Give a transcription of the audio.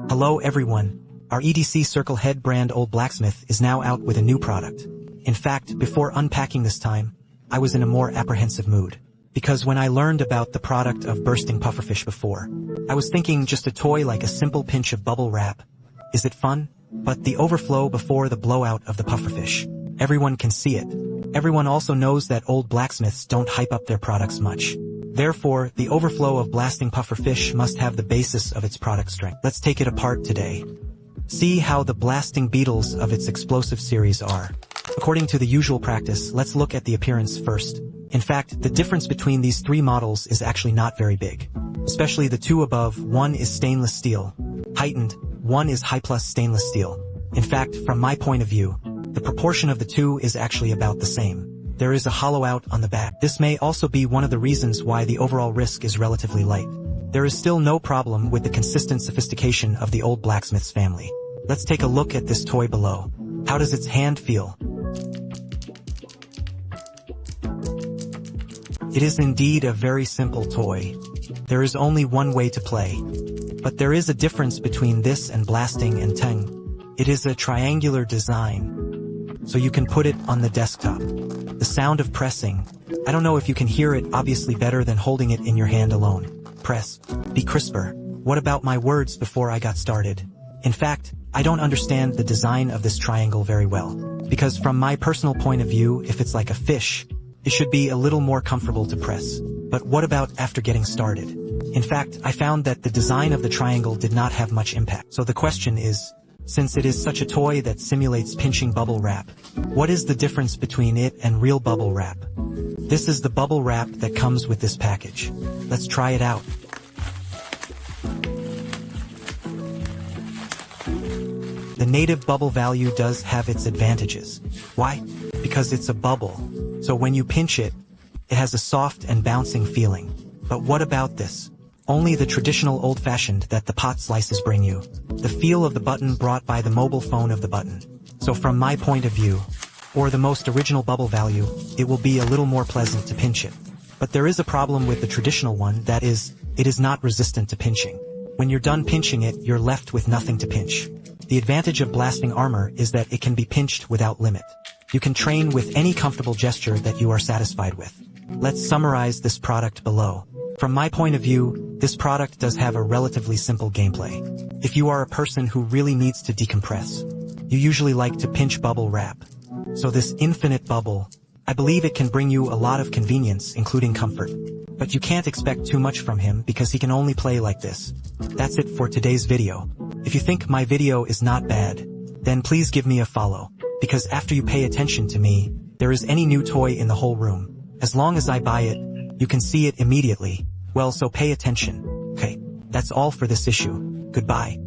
Hello everyone. Our EDC Circle Head brand Old Blacksmith is now out with a new product. In fact, before unpacking this time, I was in a more apprehensive mood. Because when I learned about the product of bursting pufferfish before, I was thinking just a toy like a simple pinch of bubble wrap. Is it fun? But the overflow before the blowout of the pufferfish. Everyone can see it. Everyone also knows that old blacksmiths don't hype up their products much. Therefore, the overflow of blasting pufferfish must have the basis of its product strength. Let's take it apart today. See how the blasting beetles of its explosive series are. According to the usual practice, let's look at the appearance first. In fact, the difference between these three models is actually not very big. Especially the two above, one is stainless steel, heightened, one is high plus stainless steel. In fact, from my point of view, the proportion of the two is actually about the same. There is a hollow out on the back. This may also be one of the reasons why the overall risk is relatively light. There is still no problem with the consistent sophistication of the old blacksmith's family. Let's take a look at this toy below. How does its hand feel? It is indeed a very simple toy. There is only one way to play. But there is a difference between this and blasting and tang. It is a triangular design, so you can put it on the desktop. The sound of pressing, I don't know if you can hear it, obviously better than holding it in your hand alone. Press. Be crisper. What about my words before I got started? In fact, I don't understand the design of this triangle very well. Because from my personal point of view, if it's like a fish, it should be a little more comfortable to press. But what about after getting started? In fact, I found that the design of the triangle did not have much impact. So the question is, since it is such a toy that simulates pinching bubble wrap, what is the difference between it and real bubble wrap? This is the bubble wrap that comes with this package. Let's try it out. The native bubble value does have its advantages. Why? Because it's a bubble. So when you pinch it, it has a soft and bouncing feeling. But what about this? Only the traditional old-fashioned that the pot slices bring you. The feel of the button brought by the mobile phone of the button. So from my point of view, or the most original bubble value, it will be a little more pleasant to pinch it. But there is a problem with the traditional one, that is, it is not resistant to pinching. When you're done pinching it, you're left with nothing to pinch. The advantage of blasting armor is that it can be pinched without limit. You can train with any comfortable gesture that you are satisfied with. Let's summarize this product below. From my point of view, this product does have a relatively simple gameplay. If you are a person who really needs to decompress, you usually like to pinch bubble wrap. So this infinite bubble, I believe it can bring you a lot of convenience, including comfort. But you can't expect too much from him because he can only play like this. That's it for today's video. If you think my video is not bad, then please give me a follow. Because after you pay attention to me, there is any new toy in the whole room. As long as I buy it, you can see it immediately. Well, so pay attention. Okay, that's all for this issue. Goodbye.